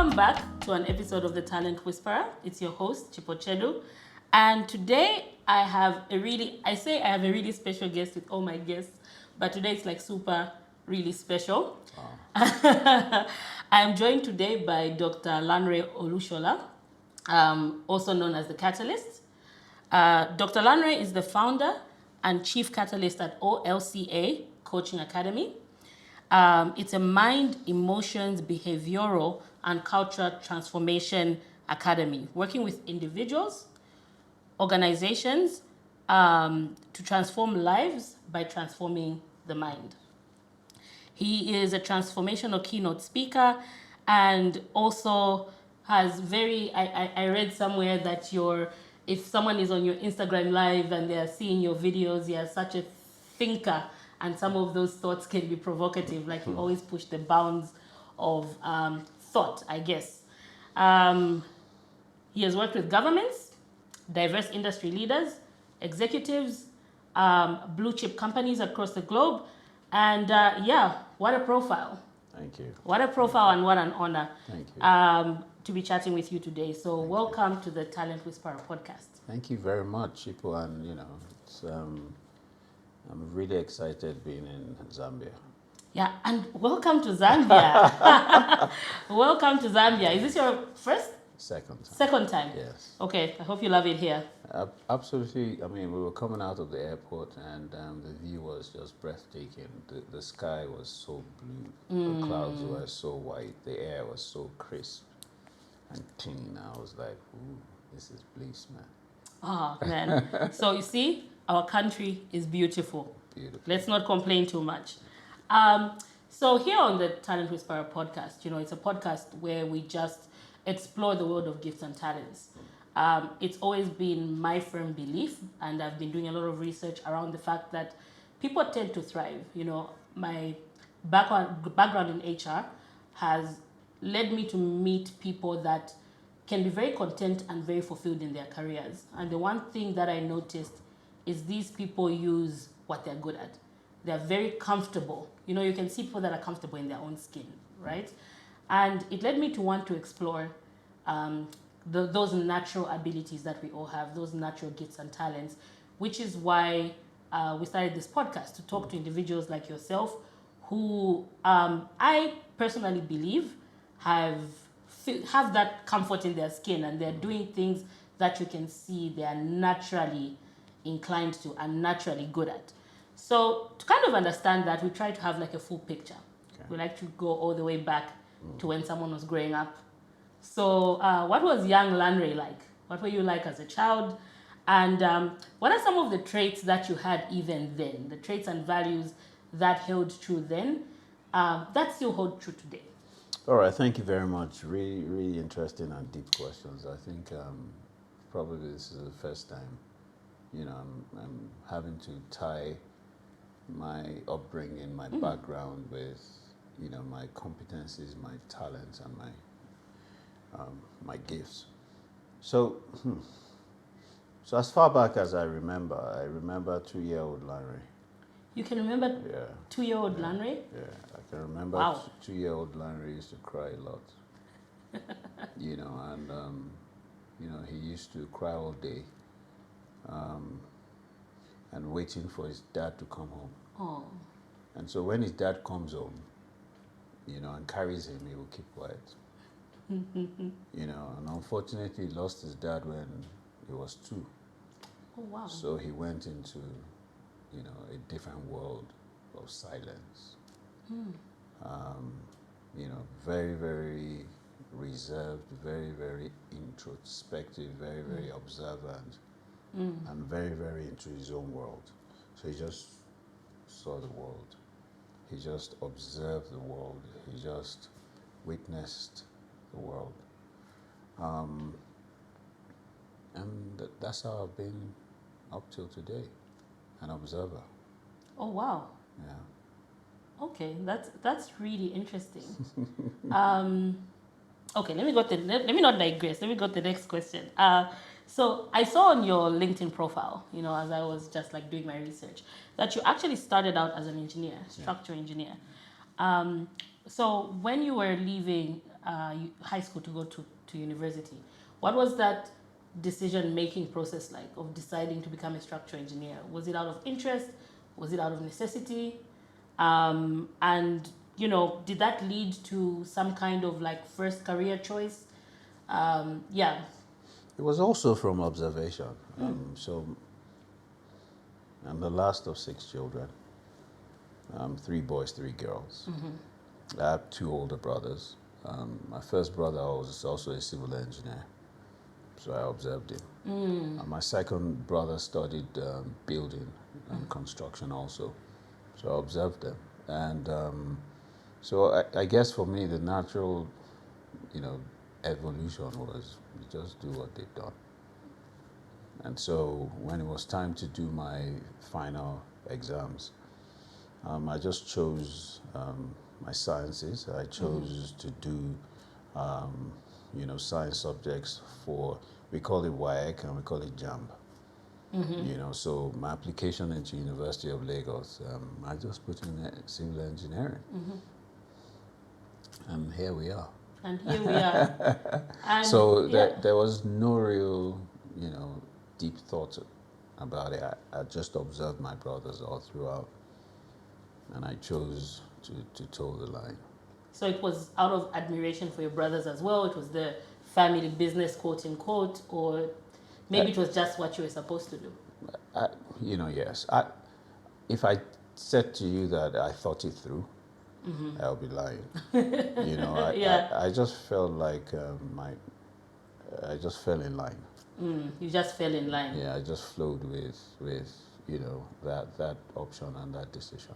Welcome back to an episode of The Talent Whisperer. It's your host, Chipochedu. And today I have a really special guest with all my guests, but today it's like super, really special. Wow. I'm joined today by Dr. Lanre Olusola, also known as the Catalyst. Dr. Lanre is the founder and chief catalyst at OLCA Coaching Academy. It's a mind, emotions, behavioral, and cultural transformation academy, working with individuals, organizations, to transform lives by transforming the mind. He is a transformational keynote speaker and also has I read somewhere that if someone is on your Instagram live and they're seeing your videos, you're such a thinker, and some of those thoughts can be provocative. Like you always push the bounds of thought, I guess. He has worked with governments, diverse industry leaders, executives, blue chip companies across the globe. And what a profile. Thank you. What a profile and what an honor. Thank you. To be chatting with you today. So welcome to the Talent Whisperer podcast. Thank you very much, Chipo. And, it's, I'm really excited being in Zambia. Yeah, and welcome to Zambia. Welcome to Zambia. Is this your first? Second time. Second time? Yes. Okay, I hope you love it here. Absolutely. I mean, we were coming out of the airport and the view was just breathtaking. The sky was so blue. The clouds were so white. The air was so crisp and clean. I was like, ooh, this is bliss, man. Oh, man. So you see, our country is beautiful. Beautiful. Let's not complain too much. So here on the Talent Whisperer podcast, it's a podcast where we just explore the world of gifts and talents. It's always been my firm belief, and I've been doing a lot of research around the fact that people tend to thrive. My background in HR has led me to meet people that can be very content and very fulfilled in their careers. And the one thing that I noticed is these people use what they're good at. They're very comfortable. You can see people that are comfortable in their own skin, right? And it led me to want to explore those natural abilities that we all have, those natural gifts and talents, which is why we started this podcast, to talk to individuals like yourself who I personally believe have that comfort in their skin, and they're doing things that you can see they are naturally inclined to and naturally good at. So to kind of understand that, we try to have like a full picture. Okay. We like to go all the way back to when someone was growing up. So what was young Lanre like? What were you like as a child? And what are some of the traits that you had even then, the traits and values that held true then, that still hold true today? All right, thank you very much. Really, really interesting and deep questions. I think probably this is the first time, I'm having to tie my upbringing, my background with, my competencies, my talents, and my gifts. So as far back as I remember 2-year-old Lanre. You can remember 2-year-old Lanre? Yeah, I can remember 2-year-old Lanre used to cry a lot. And he used to cry all day, and waiting for his dad to come home. Oh. And so when his dad comes home, and carries him, he will keep quiet. And unfortunately, he lost his dad when he was 2. Oh, wow. So he went into, a different world of silence. Very, very reserved, very, very introspective, very, very observant, and very, very into his own world. So he just saw the world. He just observed the world. He just witnessed the world. And that's how I've been up till today, an observer. Oh, wow. Yeah. Okay, that's really interesting. Okay, let me not digress. Let me go to the next question. So I saw on your LinkedIn profile, as I was just like doing my research, that you actually started out as an engineer, structural engineer. So when you were leaving high school to go to university. What was that decision-making process like of deciding to become a structural engineer? Was it out of interest? Was it out of necessity? And, you know, did that lead to some kind of like first career choice? Yeah. It was also from observation. So I'm the last of 6 children. 3 boys, 3 girls. I have 2 older brothers. My first brother was also a civil engineer, so I observed him. And my second brother studied building and construction also, so I observed them. And so I guess for me, the natural, you know, evolution was you just do what they've done. And so when it was time to do my final exams, I just chose my sciences. I chose to do, you know, science subjects for, we call it WAEC and we call it JAMB. You know, so my application into University of Lagos, I just put in civil engineering. And here we are. And here we are. And So yeah. there was no real, you know, deep thought about it. I just observed my brothers all throughout, and I chose to toe the line. So it was out of admiration for your brothers as well. It was the family business, quote unquote, or maybe it was just what you were supposed to do. You know, yes. If I said to you that I thought it through, I'll be lying. You know, Yeah. I just felt like I just fell in line. You just fell in line. Yeah, I just flowed with you know that option and that decision.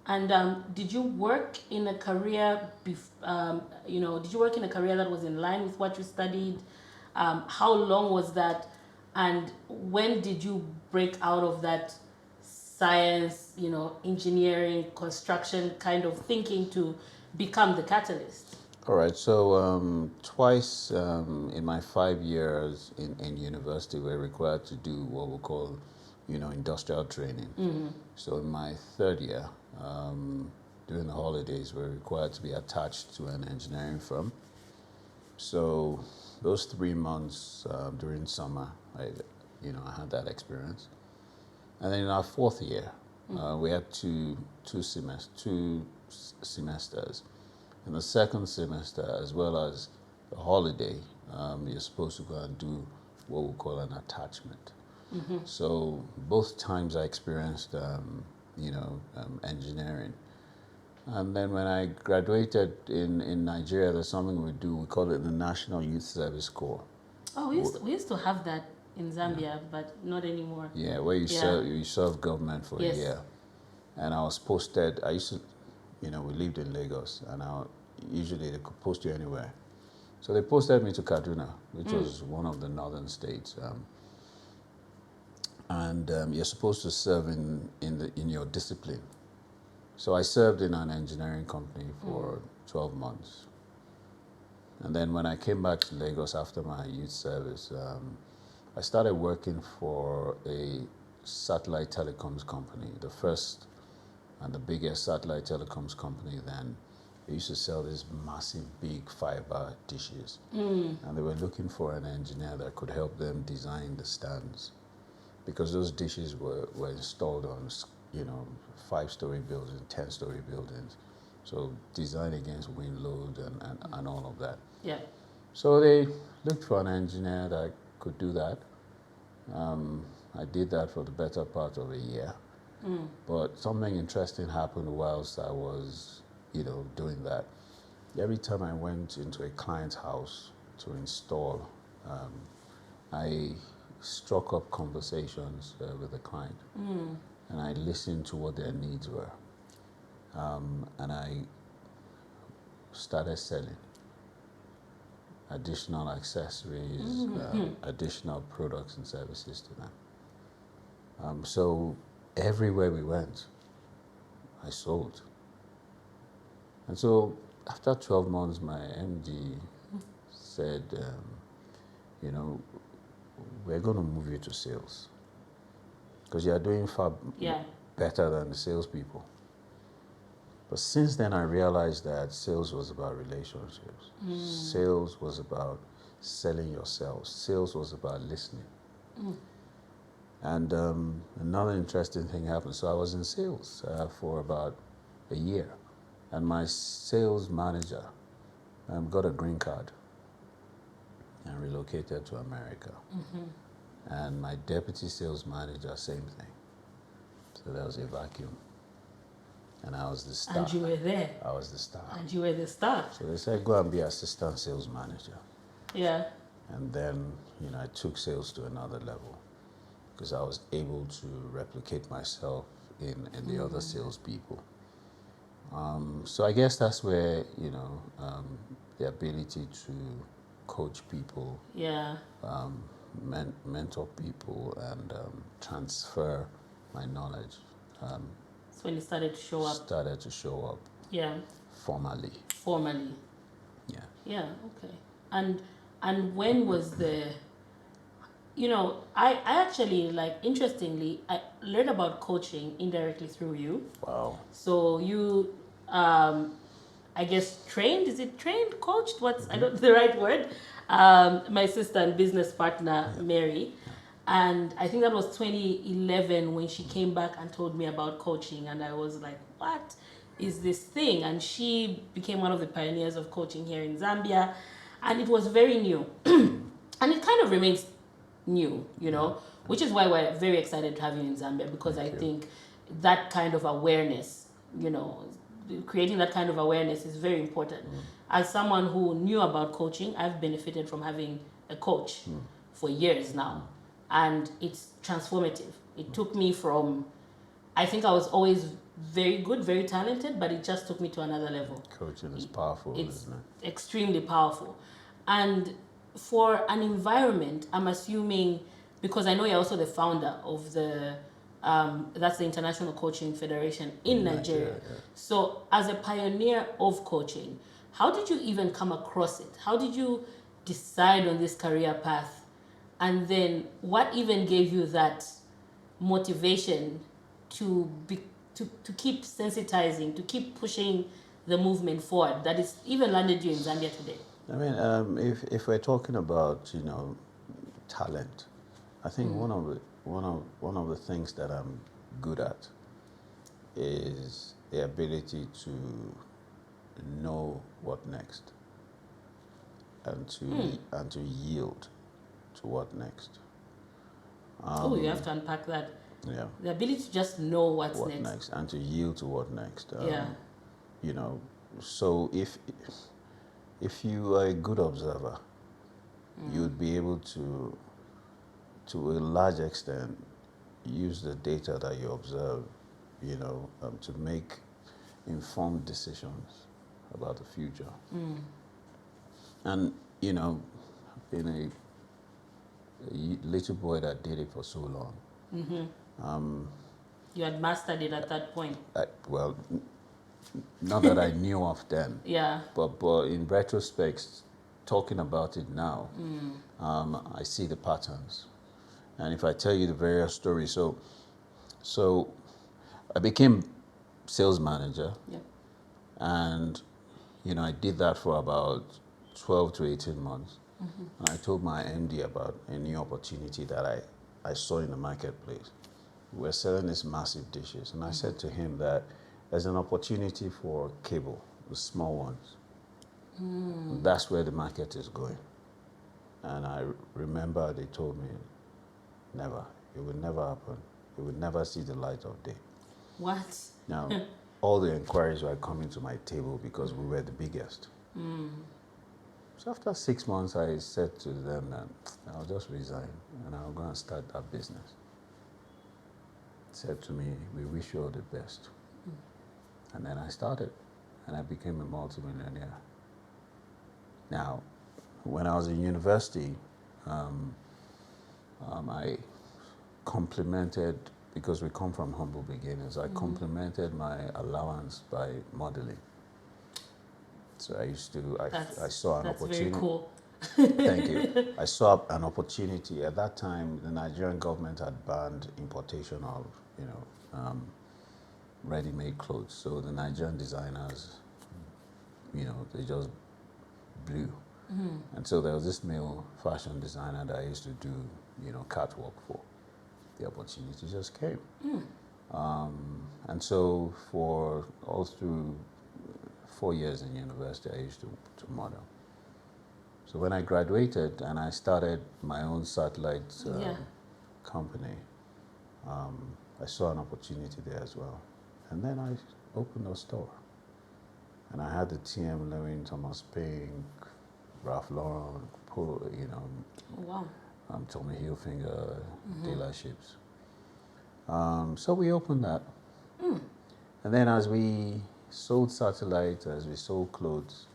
And did you work in a career, you know, did you work in a career that was in line with what you studied? How long was that? And when did you break out of that science, you know, engineering, construction kind of thinking to become the catalyst? All right, so twice in my 5 years in university, we're required to do what we call, you know, industrial training. So in my 3rd year, during the holidays, we're required to be attached to an engineering firm. So those 3 months during summer, I had that experience. And then in our 4th year, we had two semesters. In the 2nd semester, as well as the holiday, you're supposed to go and do what we call an attachment. So both times I experienced, engineering. And then when I graduated in Nigeria, there's something we do. We call it the National Youth Service Corps. Oh, we used to have that in Zambia, but not anymore. Yeah, where you serve government for Yes. a year. And I was posted. I used to, we lived in Lagos, and usually they could post you anywhere. So they posted me to Kaduna, which was one of the northern states. And you're supposed to serve in your discipline. So I served in an engineering company for 12 months. And then when I came back to Lagos after my youth service, I started working for a satellite telecoms company, the first and the biggest satellite telecoms company then. They used to sell these massive, big fiber dishes. And they were looking for an engineer that could help them design the stands, because those dishes were installed on, 5-story buildings, 10-story buildings. So design against wind load and all of that. Yeah. So they looked for an engineer that could do that. I did that for the better part of a year. But something interesting happened whilst I was, doing that. Every time I went into a client's house to install, I struck up conversations with the client. And I listened to what their needs were. And I started selling additional accessories, additional products and services to them. So everywhere we went, I sold. And so after 12 months, my MD said, we're going to move you to sales, because you are doing far better than the salespeople. But since then, I realized that sales was about relationships. Sales was about selling yourself. Sales was about listening. And another interesting thing happened. So I was in sales for about a year. And my sales manager got a green card and relocated to America. And my deputy sales manager, same thing. So there was a vacuum. And I was the star. And you were there. I was the star. And you were the star. So they said, go and be assistant sales manager. Yeah. And then, I took sales to another level because I was able to replicate myself in the other salespeople. So I guess that's where, the ability to coach people, Yeah. mentor people, and transfer my knowledge That's when it started to show up. started to show up Yeah. formally. Formally. Yeah. Yeah. Okay. And when was the I actually, like, interestingly, I learned about coaching indirectly through you. Wow. So you, I guess, trained, is it trained, coached? I don't the right word. My sister and business partner, Mary. And I think that was 2011 when she came back and told me about coaching. And I was like, what is this thing? And she became one of the pioneers of coaching here in Zambia. And it was very new. And it kind of remains new, which is why we're very excited to have you in Zambia, because I think that kind of awareness, creating that kind of awareness is very important. As someone who knew about coaching, I've benefited from having a coach for years now, and it's transformative. It took me from, I think I was always very good, very talented, but it just took me to another level. Coaching is powerful, It's isn't it? extremely powerful. And for an environment, I'm assuming, because I know you're also the founder of that's the International Coaching Federation in Nigeria. Yeah. So as a pioneer of coaching, how did you even come across it? How did you decide on this career path? And then what even gave you that motivation to keep sensitizing, to keep pushing the movement forward that is even landed you in Zambia today? I mean, if we're talking about talent, I think one of the things that I'm good at is the ability to know what next, and to yield to what next. You have to unpack that. Yeah. The ability to just know what's What next. next, and to yield to what next. Yeah. So if you are a good observer, you'd be able to a large extent, use the data that you observe, to make informed decisions about the future. And, being a little boy that did it for so long. You had mastered it at that point. Not that I knew of then. Yeah. But in retrospect, talking about it now, I see the patterns. And if I tell you the various stories, so I became sales manager. Yep. And, I did that for about 12 to 18 months. And I told my MD about a new opportunity that I saw in the marketplace. We're selling these massive dishes. And I said to him that there's an opportunity for cable, the small ones. That's where the market is going. And I remember they told me, never. It would never happen. It would never see the light of day. What? Now, all the inquiries were coming to my table because we were the biggest. So after 6 months, I said to them that I'll just resign and I'll go and start that business. Said to me, we wish you all the best. And then I started, and I became a multimillionaire. Now, when I was in university, I complemented, because we come from humble beginnings, I complemented my allowance by modeling. So I saw an opportunity. That's very cool. Thank you. I saw an opportunity. At that time, the Nigerian government had banned importation of, ready-made clothes. So the Nigerian designers, they just blew. And so there was this male fashion designer that I used to do, catwalk for. The opportunity just came. And so for all through 4 years in university, I used to model. So when I graduated and I started my own satellite company, I saw an opportunity there as well. And then I opened a store. And I had the TM Lewin, Thomas Pink, Ralph Lauren, Wow. Tommy Hilfiger dealerships. So we opened that. And then as we sold satellites, as we sold clothes,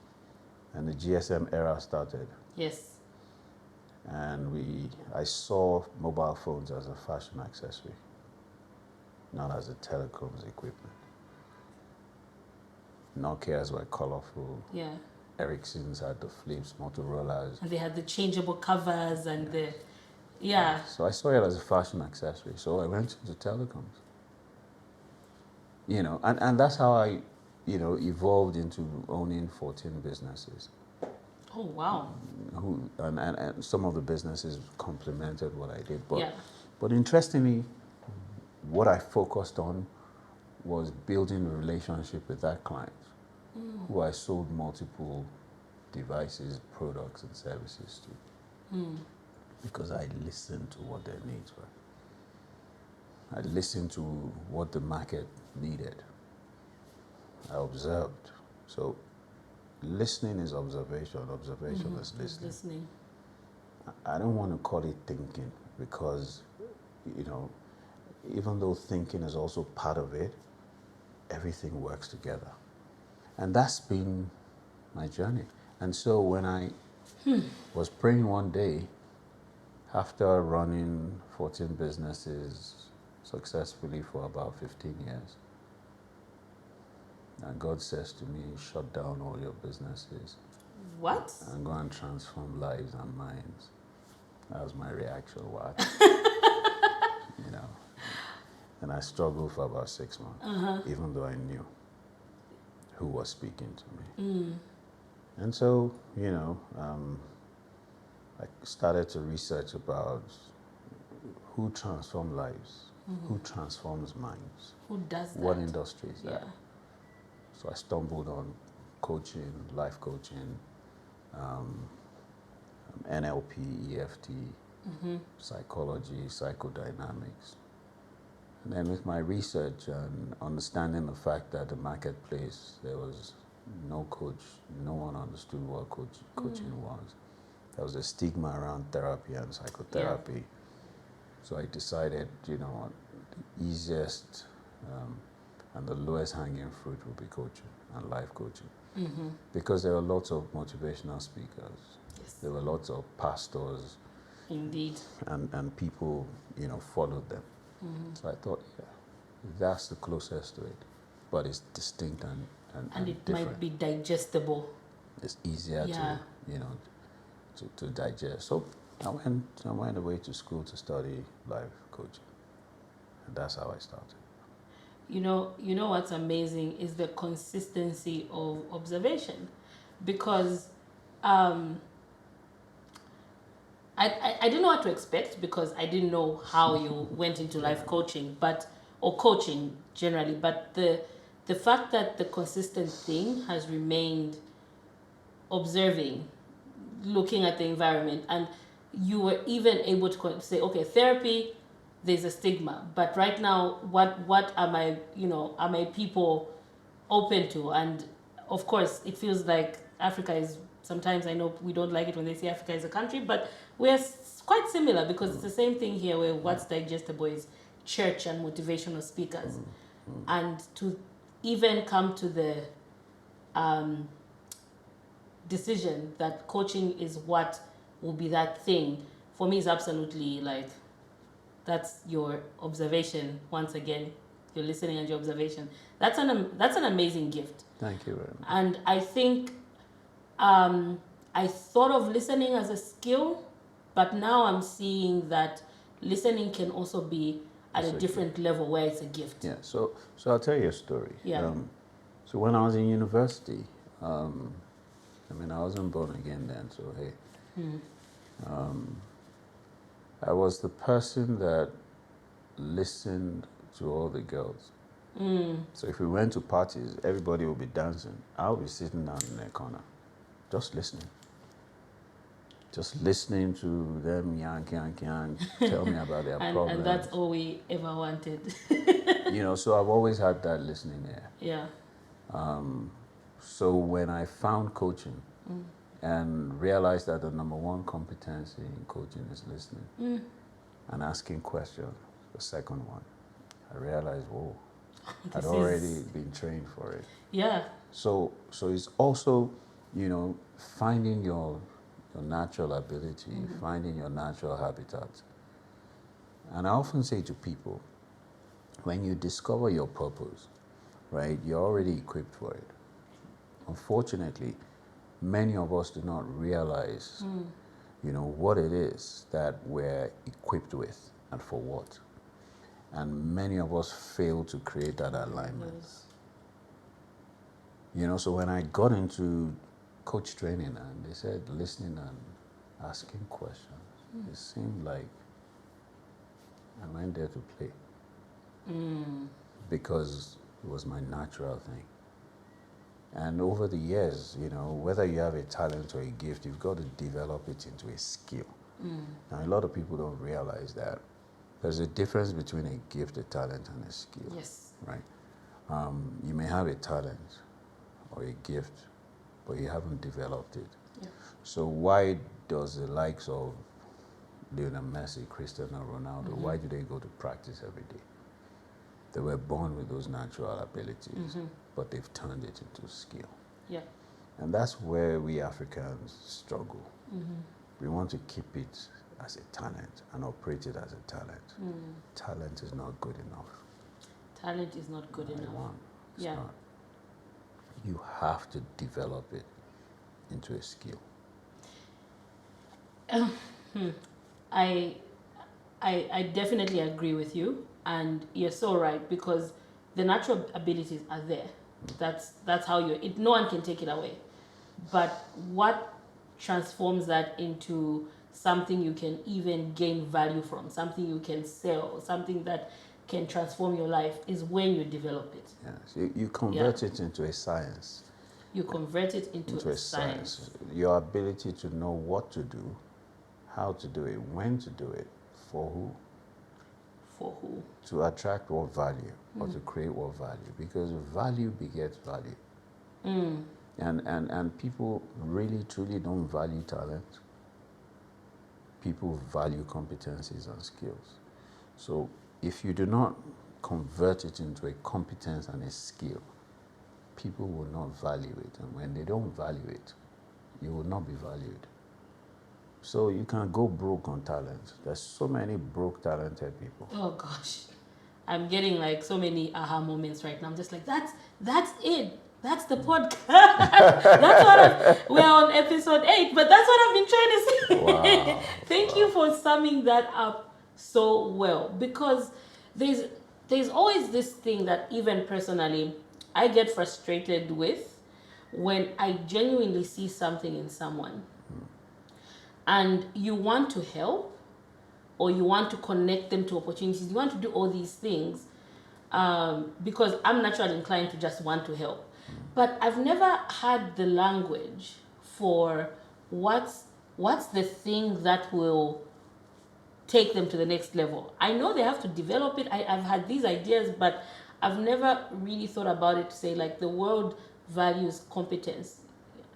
and the GSM era started. Yes. And I saw mobile phones as a fashion accessory, not as a telecoms equipment. Nokias were colorful. Yeah. Ericssons had the flips, Motorola's. And they had the changeable covers and yeah. So I saw it as a fashion accessory. So I went into telecoms. And that's how I, evolved into owning 14 businesses. Oh, wow. And some of the businesses complemented what I did. Yeah. But interestingly, what I focused on was building a relationship with that client, who I sold multiple devices, products, and services to. Because I listened to what their needs were. I listened to what the market needed. I observed. So listening is observation. Observation is listening. I don't want to call it thinking because, even though thinking is also part of it, everything works together. And that's been my journey. And so when I was praying one day, after running 14 businesses successfully for about 15 years, and God says to me, shut down all your businesses. What? And go and transform lives and minds. That was my reaction. What? And I struggled for about 6 months, even though I knew who was speaking to me. And so, I started to research about who transforms lives, who transforms minds. Who does that? What industry is that? Yeah. So I stumbled on coaching, life coaching, NLP, EFT, psychology, psychodynamics. And then with my research and understanding the fact that the marketplace, there was no coach, no one understood what coaching was. There was a stigma around therapy and psychotherapy. Yeah. So I decided, the easiest and the lowest hanging fruit would be coaching and life coaching. Because there were lots of motivational speakers. Yes. There were lots of pastors. Indeed. And people, followed them. So I thought, that's the closest to it. But it's distinct and it different. Might be digestible. It's easier to digest. So I went away to school to study life coaching. And that's how I started. You know what's amazing is the consistency of observation, because I didn't know what to expect because I didn't know how you went into life coaching, or coaching generally. But the fact that the consistent thing has remained observing, looking at the environment, and you were even able to say, okay, therapy, there's a stigma, but right now, what are my people open to? And of course, it feels like Africa is, sometimes I know we don't like it when they say Africa is a country, but we're quite similar because it's the same thing here where what's digestible is church and motivational speakers. And to even come to the decision that coaching is what will be that thing, for me is absolutely like, that's your observation. Once again, you're listening and your observation. That's an amazing gift. Thank you very much. And I think I thought of listening as a skill, but now I'm seeing that listening can also be at It's a a different level where it's a gift. Yeah, so I'll tell you a story. Yeah. So when I was in university, I wasn't born again then, so hey. I was the person that listened to all the girls. So if we went to parties, everybody would be dancing. I'll be sitting down in their corner, just listening. Just listening to them yank, tell me about their problems. And that's all we ever wanted. So I've always had that listening ear. Yeah. So when I found coaching and realized that the number one competency in coaching is listening and asking questions, the second one, I realized, whoa, I'd already been trained for it. Yeah. So it's also, finding your natural ability, finding your natural habitat. And I often say to people, when you discover your purpose, right, you're already equipped for it. Unfortunately, many of us do not realize, what it is that we're equipped with and for what. And many of us fail to create that alignment. So when I got into coach training and they said listening and asking questions, it seemed like I went there to play. Because it was my natural thing. And over the years, whether you have a talent or a gift, you've got to develop it into a skill. Now, a lot of people don't realize that there's a difference between a gift, a talent, and a skill. Yes. Right? You may have a talent or a gift, but you haven't developed it. Yeah. So why does the likes of Lionel Messi, Cristiano Ronaldo, why do they go to practice every day? They were born with those natural abilities, but they've turned it into skill. Yeah. And that's where we Africans struggle. We want to keep it as a talent and operate it as a talent. Talent is not good enough. Talent is not good enough. It's not. You have to develop it into a skill. I definitely agree with you, and you're so right, because the natural abilities are there. That's how no one can take it away. But what transforms that into something you can even gain value from, something you can sell, something that can transform your life, is when you develop it. Yes, you convert it into a science. You convert it into a science. Your ability to know what to do, how to do it, when to do it, for who. For who? To attract what value or to create what value, because value begets value. And people really truly don't value talent. People value competencies and skills. So if you do not convert it into a competence and a skill, people will not value it. And when they don't value it, you will not be valued. So you can go broke on talent. There's so many broke talented people. Oh gosh, I'm getting like so many aha moments right now. I'm just like, that's it. That's the podcast. That's what we're on episode 8, but that's what I've been trying to say. Wow. Thank you for summing that up so well, because there's always this thing that even personally I get frustrated with when I genuinely see something in someone and you want to help or you want to connect them to opportunities, you want to do all these things because I'm naturally inclined to just want to help. But I've never had the language for what's the thing that will take them to the next level. I know they have to develop it. I've had these ideas, but I've never really thought about it to say, like, the world values competence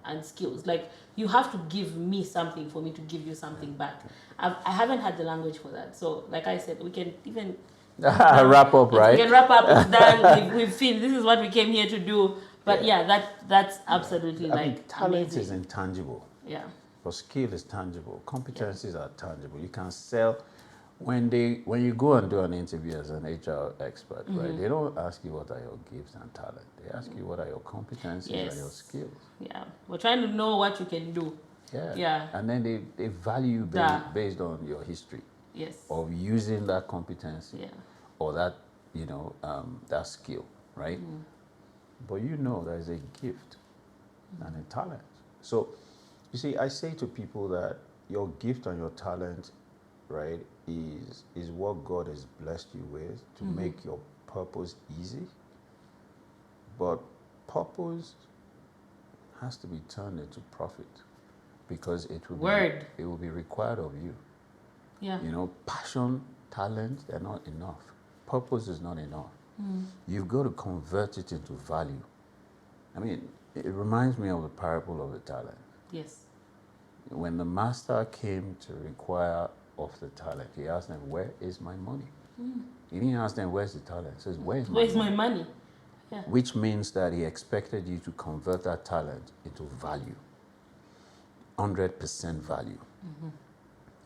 and skills. Like, you have to give me something for me to give you something back. I haven't had the language for that. So, like I said, we can even wrap up, right? We can wrap up. It's done. We've seen. This is what we came here to do. But that's absolutely talent amazing. is intangible. Yeah. But skill is tangible. Competencies are tangible. You can sell. When you go and do an interview as an HR expert, right? They don't ask you what are your gifts and talent. They ask you what are your competencies and your skills. Yeah. We're trying to know what you can do. Yeah. Yeah. And then they value based on your history. Yes. Of using that competency. Yeah. or that, that skill, right? But there's a gift and a talent. So, you see, I say to people that your gift and your talent, right, is what God has blessed you with to make your purpose easy. But purpose has to be turned into profit because it will be required of you. Yeah. Passion, talent, they're not enough. Purpose is not enough. You've got to convert it into value. I mean, it reminds me of the parable of the talent. Yes. When the master came to require of the talent, he asked them, "Where is my money?" He didn't ask them, "Where's the talent?" He says, "Where's my money?" Yeah. Which means that he expected you to convert that talent into value. 100% value. You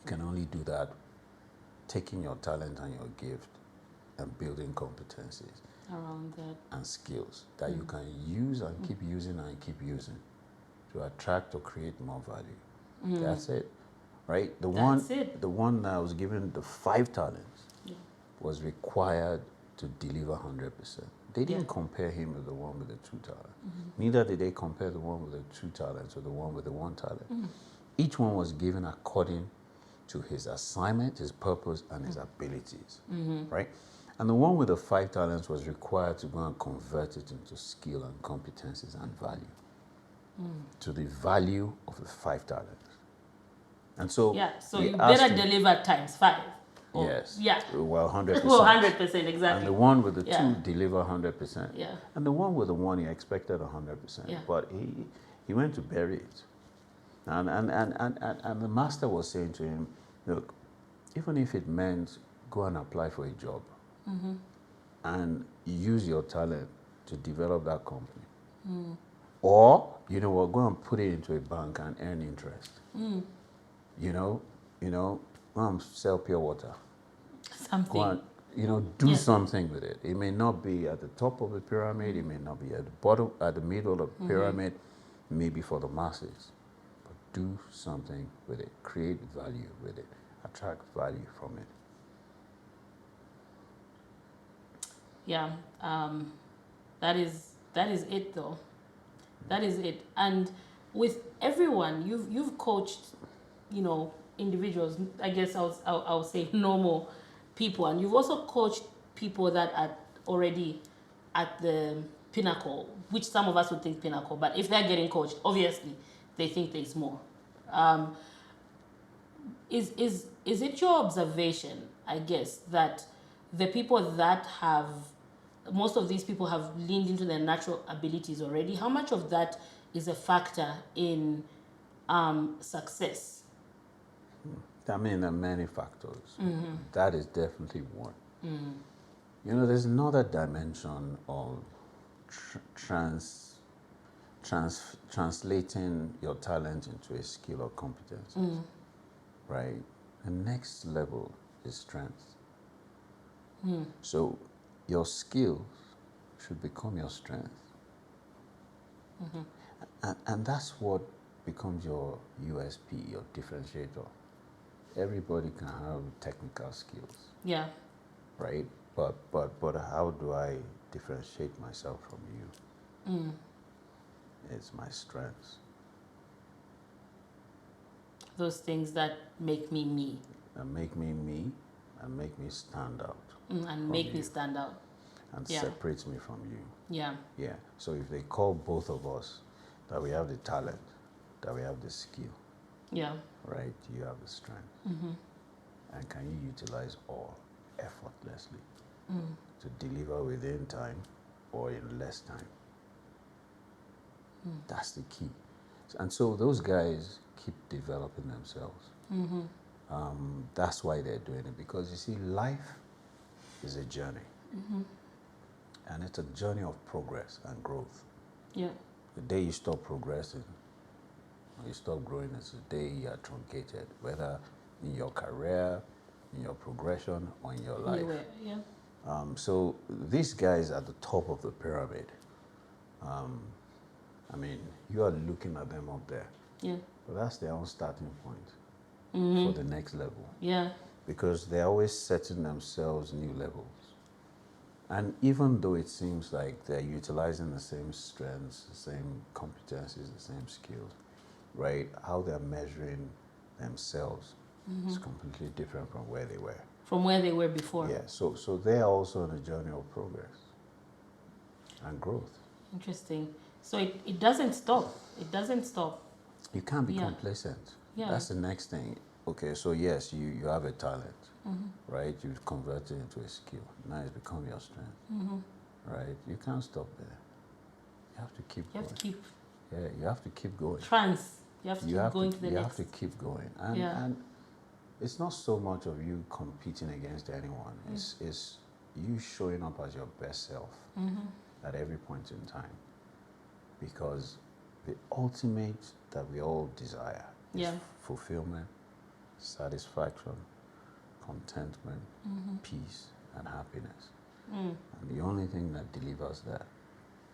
can only do that taking your talent and your gift and building competencies around that and skills that you can use and keep using and keep using to attract or create more value. That's it, right? The one that was given the 5 talents was required to deliver 100%. They didn't compare him with the one with the 2 talents. Neither did they compare the one with the 2 talents with the one with the 1 talent. Each one was given according to his assignment, his purpose, and his abilities, right? And the one with the 5 talents was required to go and convert it into skill and competencies and value to the value of the 5 talents. And so, so you better deliver times 5. Yes. Yeah. Well, 100%. Well, 100%, exactly. And the one with the 2 deliver 100%. Yeah. And the one with the 1, he expected 100%. Yeah. But he went to bury it. And the master was saying to him, look, even if it meant go and apply for a job and use your talent to develop that company. Or, go and put it into a bank and earn interest. Go and sell pure water. Something. Go and, do something with it. It may not be at the top of the pyramid, it may not be at the bottom, at the middle of the pyramid, maybe for the masses. But do something with it. Create value with it. Attract value from it. Yeah. That is it though. That is it. And with everyone, you've coached, individuals, I guess I'll say normal people, and you've also coached people that are already at the pinnacle, which some of us would think pinnacle, but if they're getting coached, obviously they think there's more. Is it your observation, I guess, that the people that most of these people have leaned into their natural abilities already? How much of that is a factor in success? I mean, there are many factors. That is definitely one. There's another dimension of translating your talent into a skill or competence. Right? The next level is strength. So your skills should become your strength. And that's what becomes your USP, your differentiator. Everybody can have technical skills. Yeah. Right? But how do I differentiate myself from you? It's my strengths. Those things that make me me. And make me me, and make me stand out. And make me stand out. And separates me from you. Yeah. Yeah. So if they call both of us that we have the talent, that we have the skill. Yeah. Right? You have the strength. And can you utilize all effortlessly to deliver within time or in less time? That's the key. And so those guys keep developing themselves. That's why they're doing it. Because you see, life is a journey. And it's a journey of progress and growth. Yeah. The day you stop progressing, or you stop growing, is the day you are truncated, whether in your career, in your progression, or in your life. Anywhere, yeah. So these guys at the top of the pyramid, I mean, you are looking at them up there. Yeah. But that's their own starting point for the next level. Yeah. Because they're always setting themselves new levels. And even though it seems like they're utilizing the same strengths, the same competencies, the same skills, right? How they're measuring themselves is completely different from where they were. From where they were before. Yeah, so they're also on a journey of progress and growth. Interesting. So it doesn't stop. It doesn't stop. You can't be Yeah. complacent. Yeah. That's the next thing. Okay, so yes, you have a talent, right? You've converted it into a skill. Now it's become your strength, right? You can't stop there. You have to keep You going. have to keep Yeah, you have to keep going. You have to keep going to the you next. have to keep going. Yeah. And it's not so much of you competing against anyone. It's you showing up as your best self at every point in time. Because the ultimate that we all desire is Yeah. fulfillment, satisfaction, contentment, peace, and happiness. And the only thing that delivers that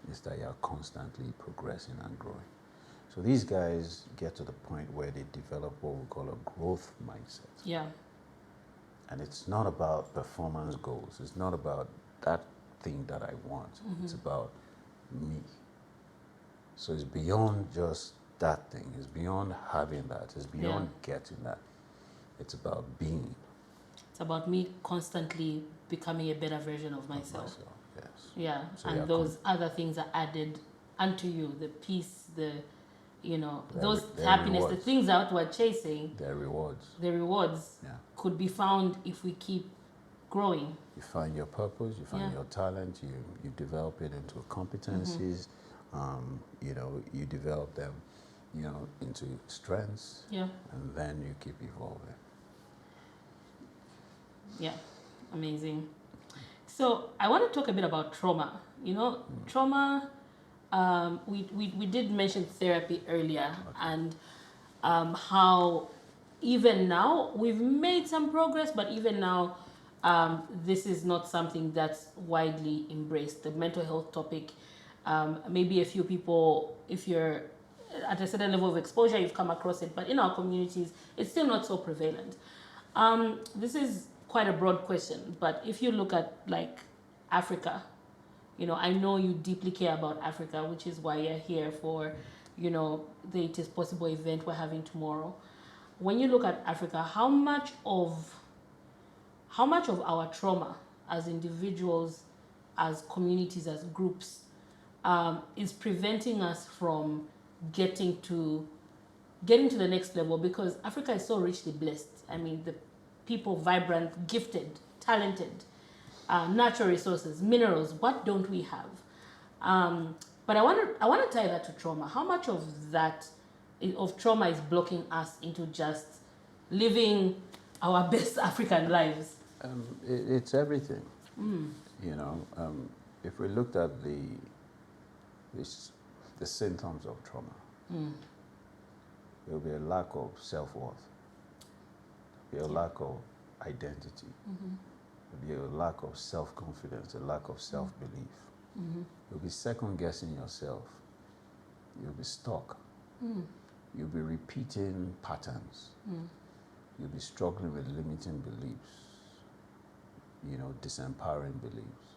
is that you're constantly progressing and growing. So these guys get to the point where they develop what we call a growth mindset. Yeah. And it's not about performance goals. It's not about that thing that I want. It's about me. So it's beyond just that thing. It's beyond having that. It's beyond getting that. It's about being. It's about me constantly becoming a better version of myself. Yes. Yeah. So And those other things are added unto you. The peace, those happiness, rewards. the things that we're chasing, Their rewards. the rewards could be found if we keep growing. You find your purpose, you find your talent, you develop it into competencies, you develop them, into strengths, and then you keep evolving. Yeah, amazing. So I want to talk a bit about trauma. Trauma, we did mention therapy earlier, and how even now we've made some progress, but even now this is not something that's widely embraced. The mental health topic, maybe a few people, if you're at a certain level of exposure, you've come across it, but in our communities, it's still not so prevalent. This is quite a broad question, but if you look at like Africa, I know you deeply care about Africa, which is why you're here for, the It Is Possible event we're having tomorrow. When you look at Africa, how much of our trauma as individuals, as communities, as groups, is preventing us from getting to the next level? Because Africa is so richly blessed. I mean, the people, vibrant, gifted, talented, natural resources, minerals. What don't we have? But I want to tie that to trauma. How much of trauma is blocking us into just living our best African lives? It's everything. If we looked at the symptoms of trauma, there will be a lack of self-worth, there will be a lack of identity, there will be a lack of self-confidence, a lack of self-belief. You'll be second-guessing yourself. You'll be stuck. You'll be repeating patterns. You'll be struggling with limiting beliefs, disempowering beliefs.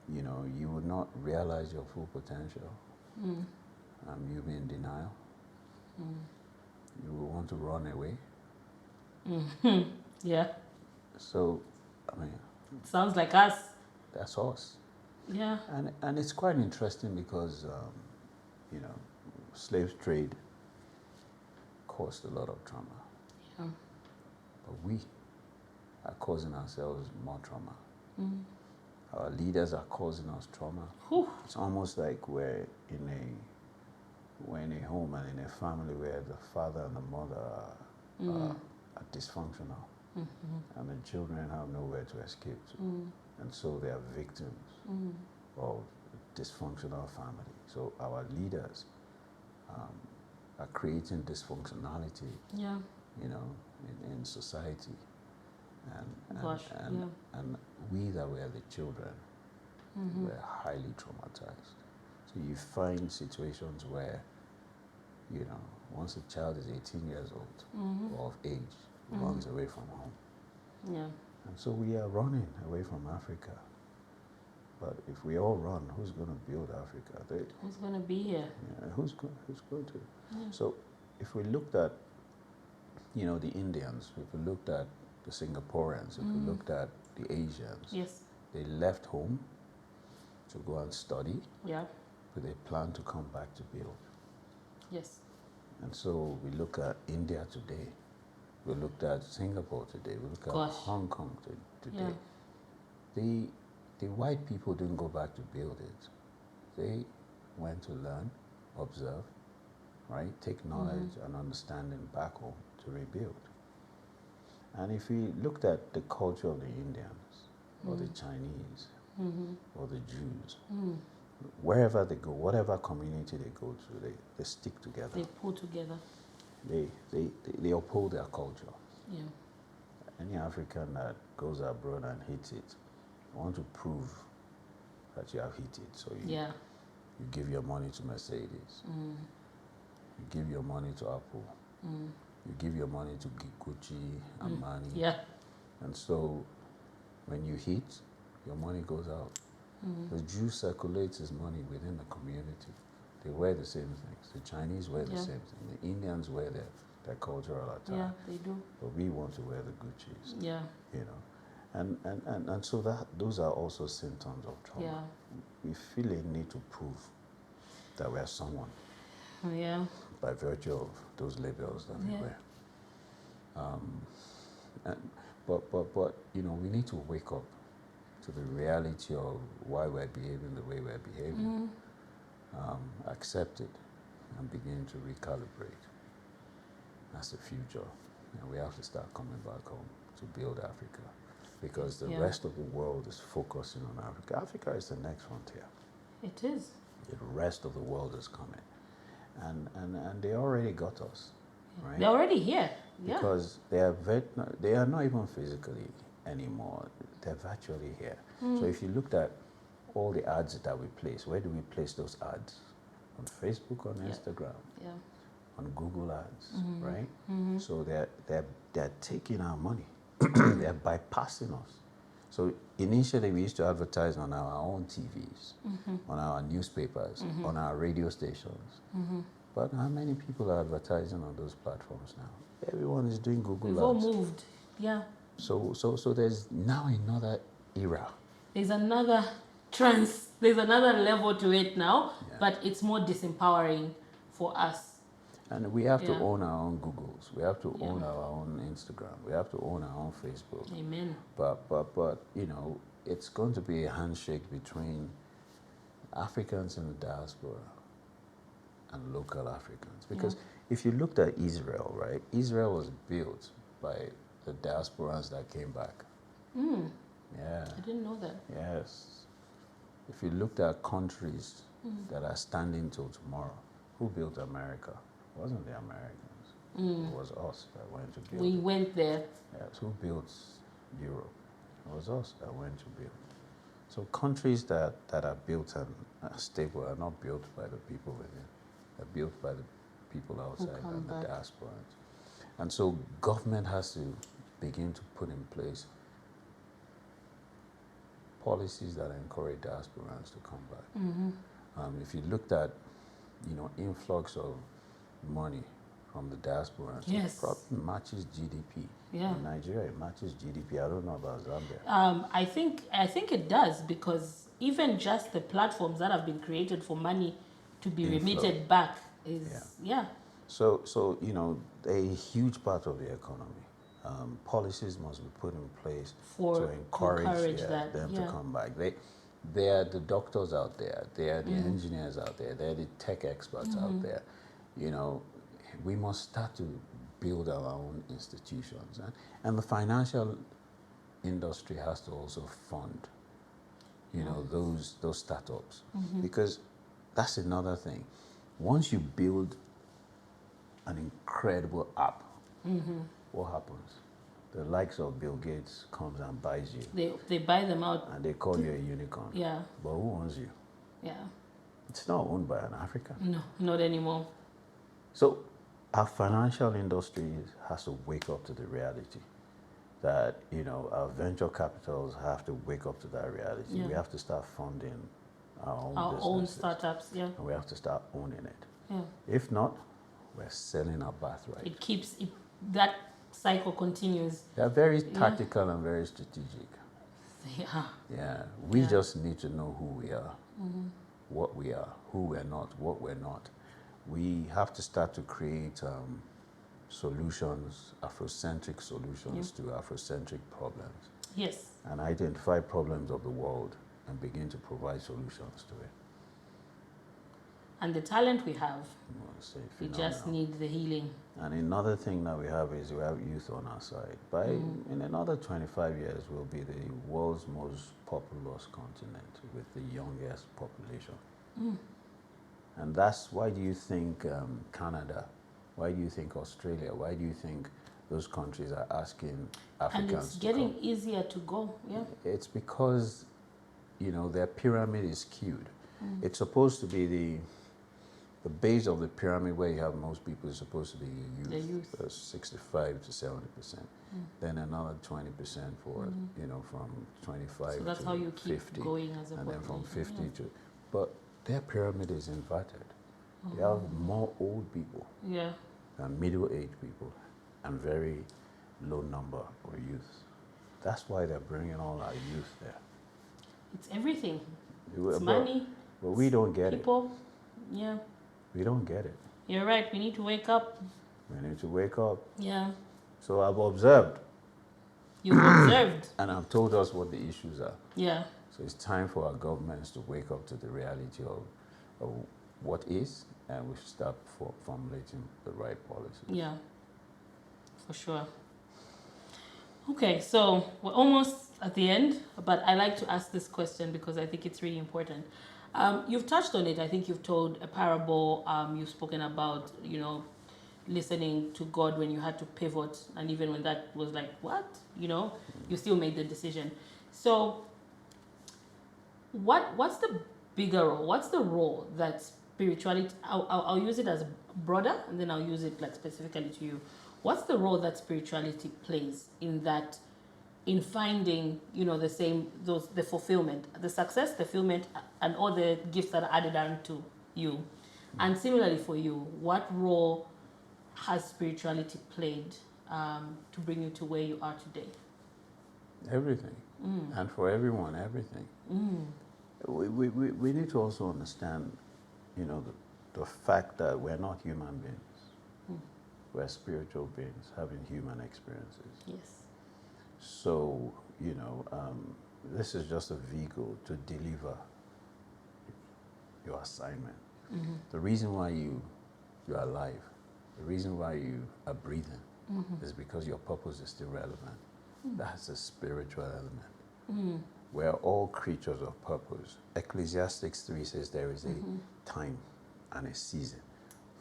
You will not realize your full potential. You'll be in denial. You will want to run away. Yeah. So, it sounds like us. That's us. Yeah. And it's quite interesting because, slave trade caused a lot of trauma. Yeah. But we are causing ourselves more trauma. Our leaders are causing us trauma. Whew. It's almost like we're in a home and in a family where the father and the mother are dysfunctional. And the children have nowhere to escape to. And so they are victims of a dysfunctional family. So our leaders are creating dysfunctionality, in society. And we that were the children were highly traumatized. So you find situations where, once a child is 18 years old or of age, runs away from home. Yeah. And so we are running away from Africa. But if we all run, who's going to build Africa? Who's going to be here? Yeah, who's going to? Yeah. So if we looked at, the Indians, if we looked at the Singaporeans, if we looked at the Asians, Yes. they left home to go and study, Yeah. but they plan to come back to build. Yes. And so we look at India today, we looked at Singapore today, we look at Hong Kong today. Yeah. The white people didn't go back to build it. They went to learn, observe, right? Take knowledge and understanding back home to rebuild. And if we looked at the culture of the Indians or the Chinese or the Jews, wherever they go, whatever community they go to, they stick together. They pull together. They uphold their culture. Yeah. Any African that goes abroad and hits it, want to prove that you have hit it. So you give your money to Mercedes. You give your money to Apple. You give your money to Gucci, Armani. Yeah. And so when you hit, your money goes out. The Jew circulates his money within the community. They wear the same things. The Chinese wear the same thing. The Indians wear their cultural attire. Yeah, they do. But we want to wear the Guccis. Yeah. And so those are also symptoms of trauma. Yeah. We feel a need to prove that we are someone. Yeah. By virtue of those labels that we wear. But we need to wake up to the reality of why we're behaving the way we're behaving. Accept it and begin to recalibrate. That's the future. And we have to start coming back home to build Africa. Because the rest of the world is focusing on Africa. Africa is the next frontier. It is. The rest of the world is coming. And they already got us, right? They're already here. Yeah. Because they are not even physically anymore. They're virtually here. So if you looked at all the ads that we place, where do we place those ads? On Facebook, on Instagram, on Google ads, right? So they're taking our money. They're bypassing us. So initially we used to advertise on our own TVs, on our newspapers, on our radio stations. But how many people are advertising on those platforms now? Everyone is doing Google We've ads. all moved. Yeah. So there's now another era. There's another there's another level to it now, but it's more disempowering for us. And we have to own our own Googles. We have to own our own Instagram. We have to own our own Facebook. Amen. But it's going to be a handshake between Africans in the diaspora and local Africans. Because if you looked at Israel, right? Israel was built by the diasporans that came back. Yeah. I didn't know that. Yes. If you looked at countries that are standing till tomorrow, who built America? It wasn't the Americans. It was us that went to build. We went there. Yes. Who built Europe? It was us that went to build. So countries that are built and are stable are not built by the people within. They're built by the people outside and the diaspora. And so government has to begin to put in place policies that encourage diasporans to come back. If you looked at, influx of money from the diasporans, it probably matches GDP. Yeah. In Nigeria, it matches GDP. I don't know about Zambia. I think it does, because even just the platforms that have been created for money to be remitted back is So a huge part of the economy. Policies must be put in place to encourage them to come back. They are the doctors out there. They are the engineers out there. They are the tech experts out there. We must start to build our own institutions, and the financial industry has to also fund, those startups, because that's another thing. Once you build an incredible app, what happens? The likes of Bill Gates comes and buys you. They buy them out. And they call you a unicorn. Yeah. But who owns you? Yeah. It's not owned by an African. No, not anymore. So our financial industry has to wake up to the reality that, our venture capitals have to wake up to that reality. Yeah. We have to start funding our own Our businesses. own startups, yeah. And we have to start owning it. Yeah. If not, we're selling our birthright. It keeps, that cycle continues. They're very tactical and very strategic. Yeah. Yeah. We just need to know who we are, what we are, who we're not, what we're not. We have to start to create solutions, Afrocentric solutions to Afrocentric problems. Yes. And identify problems of the world and begin to provide solutions to it. And the talent we have, we phenomenal. just need the healing. And another thing that we have is we have youth on our side. In another 25 years, we'll be the world's most populous continent with the youngest population. And that's why do you think Canada, why do you think Australia, why do you think those countries are asking Africans to come? And it's getting easier to go, yeah. It's because, their pyramid is skewed. It's supposed to be the base of the pyramid where you have most people is supposed to be The youth. 65 to 70%. Then another 20% for, from 25 So that's to how you keep 50. going as a And then from population, 50 to, but their pyramid is inverted. They have more old people Yeah. than middle-aged people and very low number of youth. That's why they're bringing all our youth there. It's everything. It's But- money. But we don't get People. Yeah. it. We don't get it. You're right. We need to wake up. We need to wake up. Yeah. So I've observed, You've observed. and I've told us what the issues are. Yeah. So it's time for our governments to wake up to the reality of what is, and we should start formulating the right policies. Yeah. For sure. Okay, so we're almost at the end, but I like to ask this question because I think it's really important. You've touched on it. I think you've told a parable. You've spoken about, listening to God when you had to pivot, and even when that was like, what? You still made the decision. So what's the bigger role? What's the role that spirituality, I'll use it as broader, and then I'll use it like specifically to you. What's the role that spirituality plays in finding, the fulfillment, the success, the fulfillment, and all the gifts that are added on to you? And similarly for you, what role has spirituality played to bring you to where you are today? Everything. And for everyone, everything. We need to also understand, the fact that we're not human beings. We're spiritual beings having human experiences. Yes. So, this is just a vehicle to deliver your assignment. The reason why you're alive, the reason why you are breathing is because your purpose is still relevant. That's a spiritual element. We're all creatures of purpose. Ecclesiastes 3 says there is a time and a season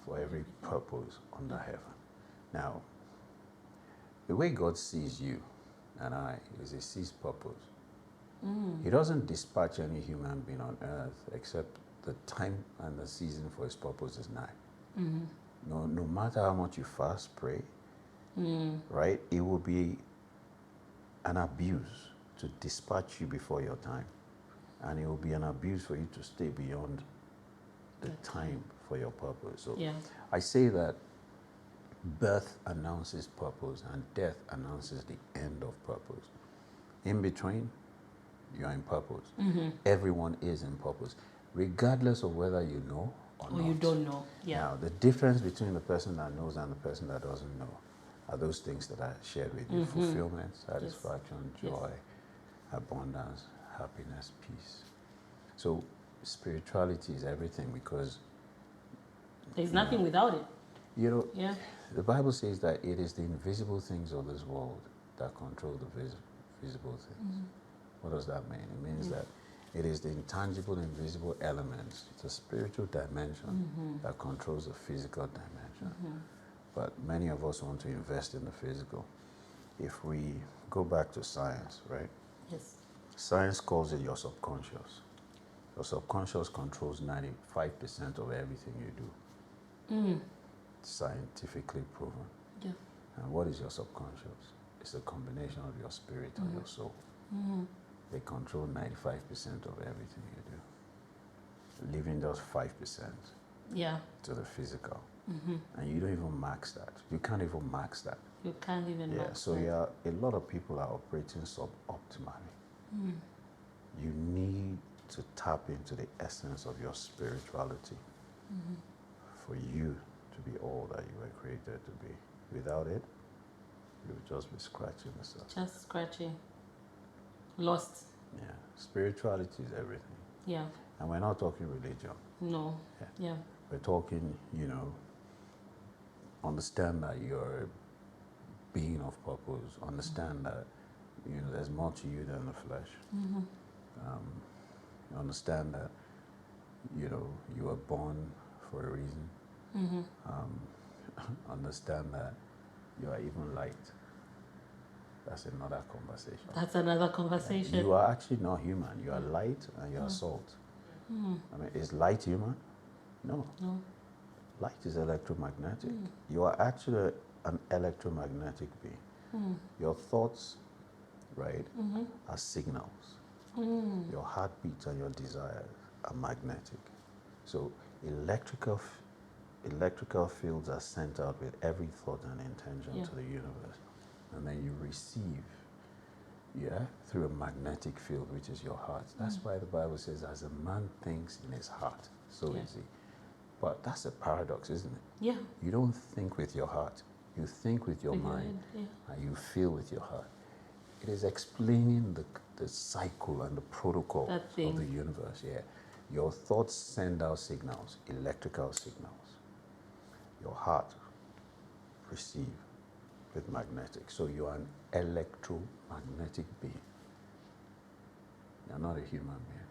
for every purpose under heaven. Now, the way God sees you and I is He sees purpose. He doesn't dispatch any human being on earth except the time and the season for His purpose is nigh. No matter how much you fast, pray, right? It will be an abuse to dispatch you before your time. And it will be an abuse for you to stay beyond the time for your purpose. So I say that birth announces purpose and death announces the end of purpose. In between, you're in purpose. Everyone is in purpose, regardless of whether you know or not. You don't know. Now, the difference between the person that knows and the person that doesn't know are those things that I shared with you. Fulfillment, satisfaction, joy, abundance, happiness, peace. So spirituality is everything because there's nothing without it. The Bible says that it is the invisible things of this world that control the visible things. What does that mean? It means that it is the intangible, invisible elements, the spiritual dimension that controls the physical dimension. But many of us want to invest in the physical. If we go back to science, right? Yes. Science calls it your subconscious. Your subconscious controls 95% of everything you do. Scientifically proven. Yeah. And what is your subconscious? is a combination of your spirit and your soul. They control 95% of everything you do, leaving just 5% to the physical. And you don't even max that. You can't even max that. You can't even max so that. a lot of people are operating suboptimally. You need to tap into the essence of your spirituality for you to be all that you were created to be. Without it, you would just be scratching the surface. Just scratching. Lost. Yeah. Spirituality is everything. Yeah. And we're not talking religion. No. Yeah. We're talking, understand that you're a being of purpose. Understand that, there's more to you than the flesh. You understand that, you were born for a reason. Understand that you are even light. That's another conversation. That's another conversation. You are actually not human. You are light and you are salt. I mean, is light human? No. Light is electromagnetic. You are actually an electromagnetic being. Your thoughts, right, are signals. Your heartbeats and your desires are magnetic. So electrical fields are sent out with every thought and intention to the universe. And then you receive, through a magnetic field, which is your heart. That's why the Bible says, as a man thinks in his heart, so is he. But that's a paradox, isn't it? Yeah. You don't think with your heart. You think with your mind, and you feel with your heart. It is explaining the cycle and the protocol of the universe. Yeah. Your thoughts send out signals, electrical signals. Your heart receives with magnetic. So you are an electromagnetic being. You're not a human being.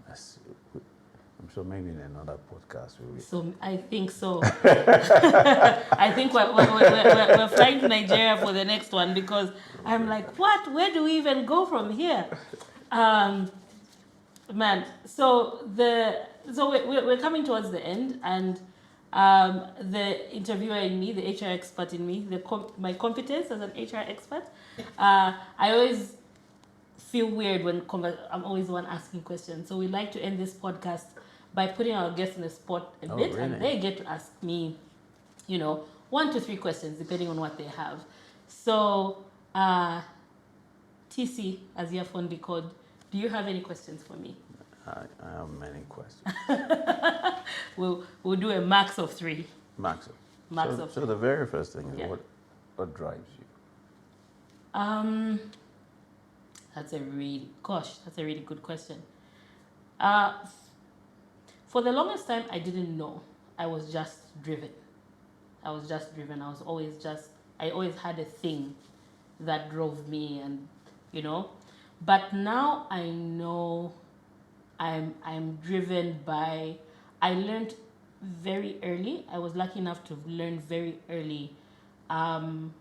I'm sure maybe in another podcast we will. So I think so. I think we're flying to Nigeria for the next one, because I'm like, what? Where do we even go from here? Man, so we're coming towards the end, and the interviewer in me, the HR expert in me, my competence as an HR expert, I always feel weird when I'm always the one asking questions. So we like to end this podcast by putting our guests in the spot a bit, really? and they get to ask me, 1 to 3 questions depending on what they have. So, TC, as you're fondly called, do you have any questions for me? I have many questions. We'll do a max of 3. Max of 3. So the very first thing is what drives you? That's a really good question. For the longest time, I didn't know. I was just driven. I always had a thing that drove me, and but now I know I'm driven by, I learned very early. I was lucky enough to learn very early an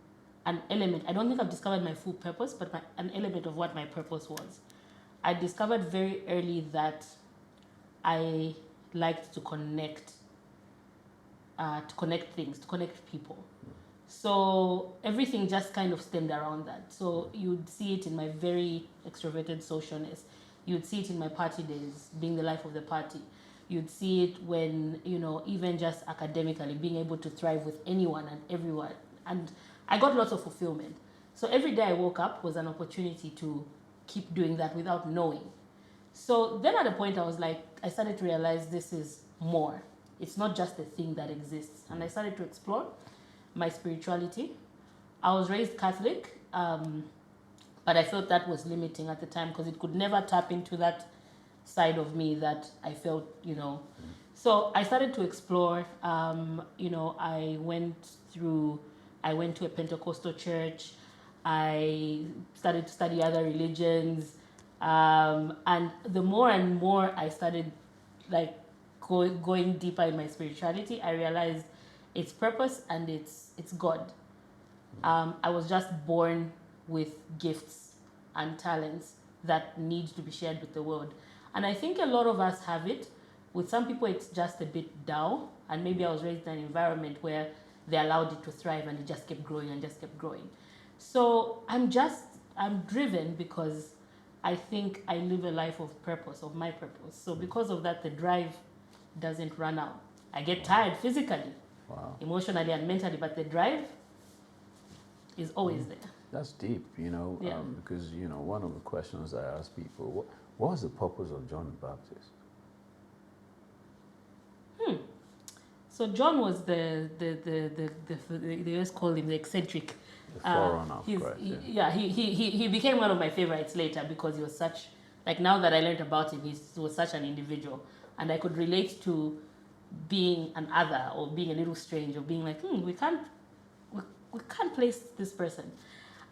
element. I don't think I've discovered my full purpose, but an element of what my purpose was. I discovered very early that I liked to connect things, to connect people. So everything just kind of stemmed around that. So you'd see it in my very extroverted socialness. You'd see it in my party days, being the life of the party. You'd see it when, even just academically, being able to thrive with anyone and everyone. And I got lots of fulfillment. So every day I woke up was an opportunity to keep doing that without knowing. So then at a point I started to realize this is more. It's not just a thing that exists. And I started to explore my spirituality. I was raised Catholic, but I felt that was limiting at the time because it could never tap into that side of me that I felt, So I started to explore. I went to a Pentecostal church. I started to study other religions. And the more and more I started going deeper in my spirituality, I realized its purpose and it's God. I was just born with gifts and talents that need to be shared with the world. And I think a lot of us have it. With some people, it's just a bit dull. And maybe I was raised in an environment where they allowed it to thrive, and it just kept growing and just kept growing. So I'm driven because I think I live a life of purpose, of my purpose. So because of that, the drive doesn't run out. I get tired physically, emotionally, and mentally, but the drive is always there. That's deep, because, one of the questions I ask people, what was the purpose of John the Baptist? So John was they always call him the eccentric. The forerunner of Christ. He became one of my favorites later because he was such, like now that I learned about him, he was such an individual. And I could relate to being an other or being a little strange or being like, we can't place this person.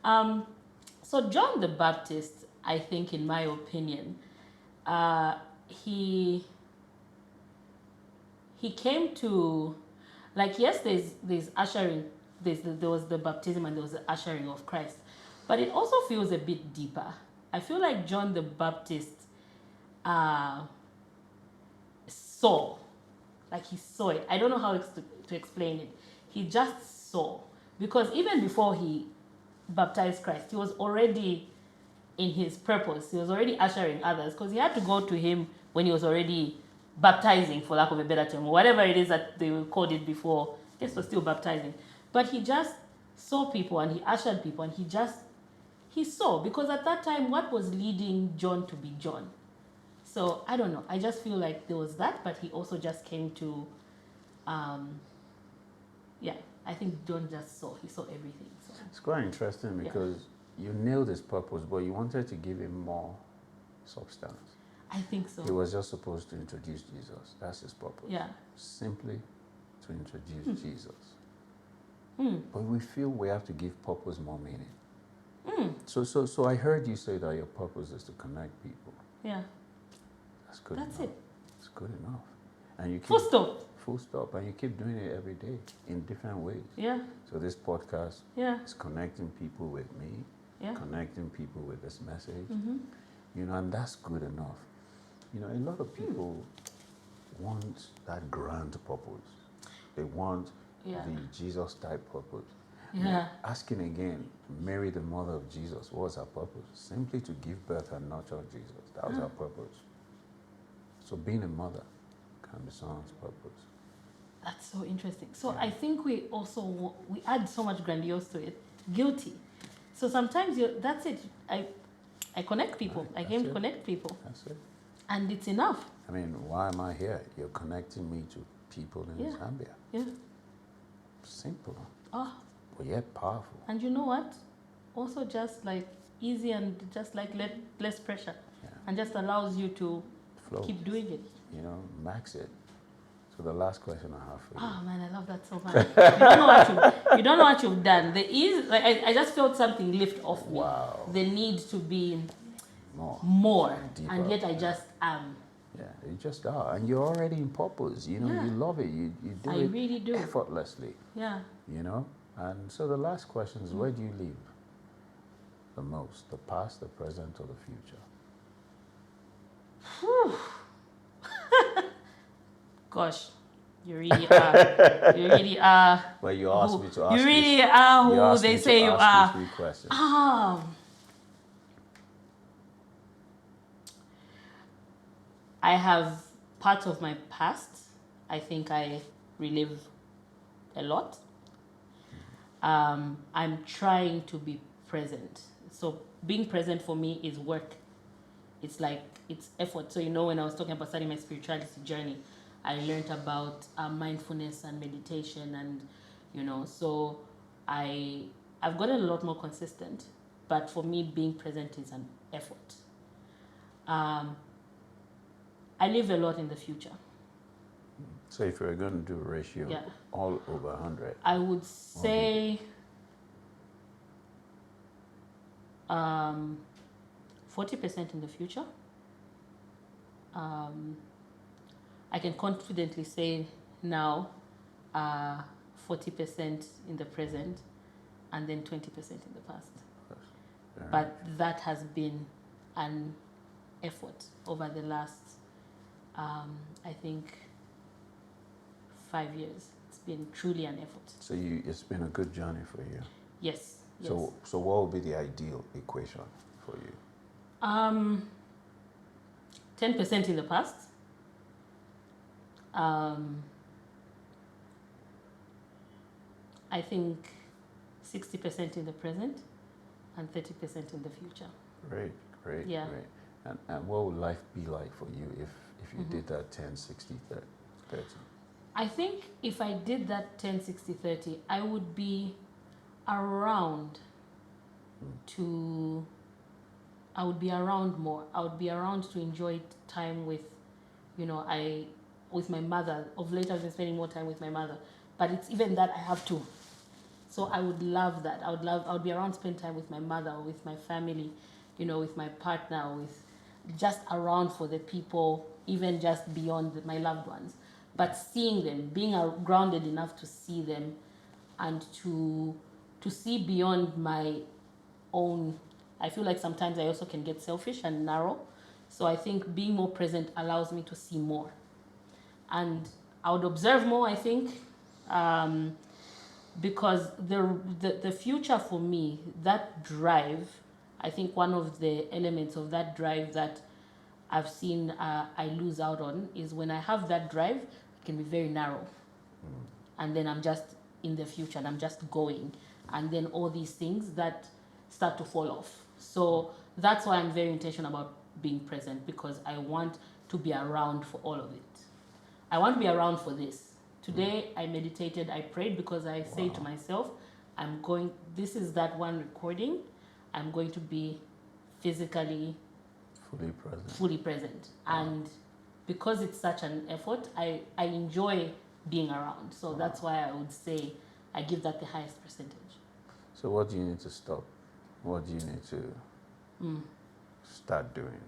So John the Baptist, I think, in my opinion, he came to, like, yes, there's ushering, there was the baptism and there was the ushering of Christ, but it also feels a bit deeper. I feel like John the Baptist saw, like he saw it. I don't know how to explain it. He just saw, because even before he baptized Christ, he was already in his purpose. He was already ushering others, because he had to go to him when he was already baptizing, for lack of a better term, or whatever it is that they called it before. I guess was still baptizing. But he just saw people and he ushered people, and he saw, because at that time, what was leading John to be John? So I don't know. I just feel like there was that, but he also just came to, I think John just saw. He saw everything. So. It's quite interesting because you nailed his purpose, but you wanted to give him more substance. I think so. He was just supposed to introduce Jesus. That's his purpose. Yeah. Simply to introduce Jesus. But we feel we have to give purpose more meaning. So I heard you say that your purpose is to connect people. Yeah. That's good That's enough. it. It's good enough. And you keep, Full stop. Full stop. And you keep doing it every day in different ways. Yeah. So this podcast is connecting people with me, connecting people with this message. And that's good enough. A lot of people want that grand purpose. They want the Jesus type purpose. Yeah. Asking again, Mary, the mother of Jesus, what was her purpose? Simply to give birth and nurture Jesus. That was her purpose. So being a mother can be someone's purpose. That's so interesting. So I think we also, we add so much grandiose to it. Guilty. So sometimes that's it. I connect people. I came to connect people. That's it. And it's enough. I mean, why am I here? You're connecting me to people in Zambia. Yeah. Simple. Oh. But yet powerful. And you know what? Also just like easy and just like less pressure. Yeah. And just allows you to keep doing it. Max it. So the last question I have for you. Oh man, I love that so much. You don't know what you've done. The ease, like I just felt something lift off me. Wow. The need to be more. And yet I just am. Yeah, you just are. And you're already in purpose. You love it. You do it. I really do. Effortlessly. Yeah. And so the last question is, where do you live the most? The past, the present, or the future? Whew. Gosh, you really are. You really are. Well, you asked me to ask you really are who they say you are. 3 questions. I have parts of my past. I think I relive a lot. I'm trying to be present. So being present for me is work. It's like, it's effort. So when I was talking about starting my spirituality journey, I learned about mindfulness and meditation, and so I've gotten a lot more consistent. But for me, being present is an effort. I live a lot in the future. So if you're going to do a ratio all over 100, I would say 40% in the future. I can confidently say now 40% in the present and then 20% in the past. But that has been an effort over the last, I think, 5 years. It's been truly an effort. So it's been a good journey for you. Yes. Yes. So what would be the ideal equation for you? 10% in the past. I think 60% in the present and 30% in the future. Great. Yeah. Great. And what would life be like for you if you did that 10, 60, 30? I think if I did that 10, 60, 30, I would be around I would be around more. I would be around to enjoy time with, with my mother. Of late, I've been spending more time with my mother. But it's even that I have to. So I would love that. I would be around to spend time with my mother or with my family, with my partner, with just around for the people, even just beyond my loved ones. But seeing them, being grounded enough to see them and to see beyond my own. I feel like sometimes I also can get selfish and narrow. So I think being more present allows me to see more. And I would observe more, I think, because the future for me, that drive, I think one of the elements of that drive that I've seen I lose out on is when I have that drive, it can be very narrow. And then I'm just in the future and I'm just going. And then all these things that start to fall off. So that's why I'm very intentional about being present, because I want to be around for all of it. I want to be around for this. Today I meditated, I prayed, because I say to myself, this is that one recording, I'm going to be physically fully present. And because it's such an effort, I enjoy being around. So that's why I would say I give that the highest percentage. So what do you need to stop? What do you need to start doing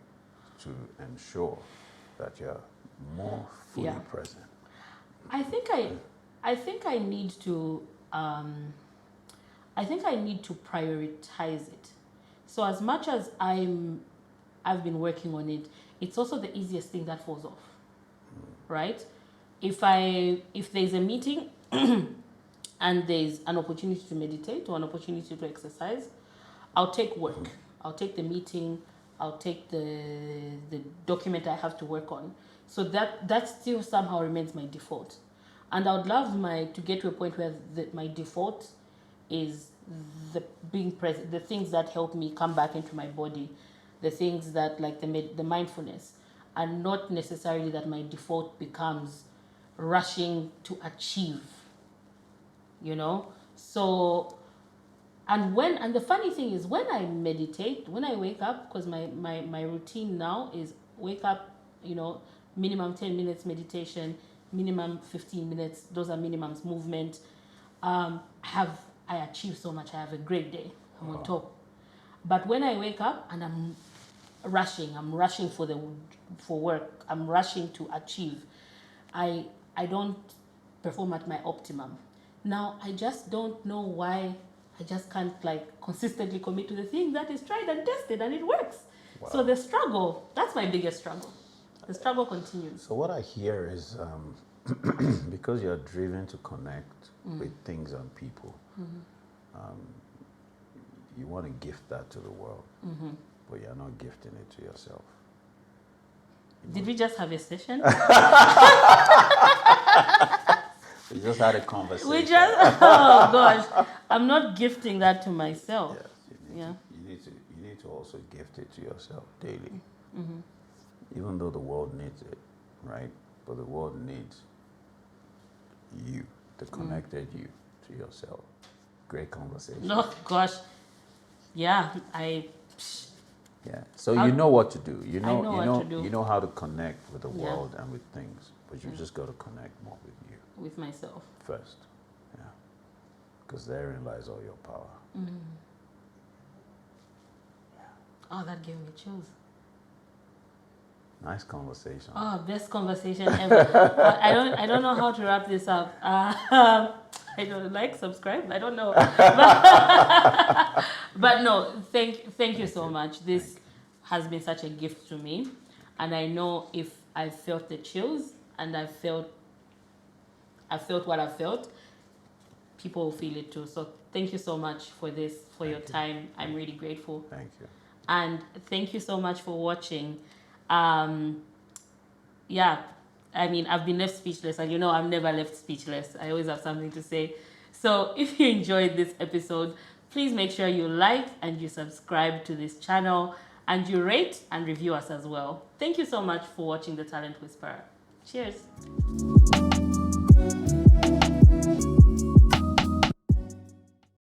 to ensure that you're more fully present? I think I need to prioritize it. So as much as I've been working on it, it's also the easiest thing that falls off. Right? If there's a meeting and there's an opportunity to meditate or an opportunity to exercise, I'll take work. I'll take the meeting. I'll take the document I have to work on. So that still somehow remains my default. And I would love to get to a point where my default is the being present, the things that help me come back into my body, the things that like the mindfulness, and not necessarily that my default becomes rushing to achieve. So and the funny thing is, when I meditate, when I wake up, because my routine now is wake up, minimum 10 minutes meditation, minimum 15 minutes, those are minimums, movement. I achieve so much. I have a great day. I'm on top. But when I wake up and I'm rushing for work, I'm rushing to achieve, I don't perform at my optimum. Now, I just don't know why I just can't consistently commit to the thing that is tried and tested and it works. Wow. So the struggle, that's my biggest struggle. The struggle continues. So what I hear is because you're driven to connect with things and people, you want to gift that to the world, but you're not gifting it to yourself. Did we just have a session? We just had a conversation. Oh gosh, I'm not gifting that to myself. Yes, you need to also gift it to yourself daily. Even though the world needs it, right? But the world needs you, the connected you to yourself. Great conversation. Oh gosh, yeah, So you know what to do. You know what to do. You know how to connect with the world and with things, but you just got to connect more with you. With myself. First, because therein lies all your power. Oh, that gave me chills. Nice conversation. Oh, best conversation ever. I don't know how to wrap this up. I don't subscribe. I don't know. But no, thank you so much. This has been such a gift to me, and I know if I felt the chills and I I felt what I felt, people will feel it too. So thank you so much for this, for your time. I'm really grateful. Thank you. And thank you so much for watching. Yeah, I mean, I've been left speechless, and I'm never left speechless. I always have something to say. So if you enjoyed this episode, please make sure you like and you subscribe to this channel, and you rate and review us as well. Thank you so much for watching The Talent Whisperer. Cheers.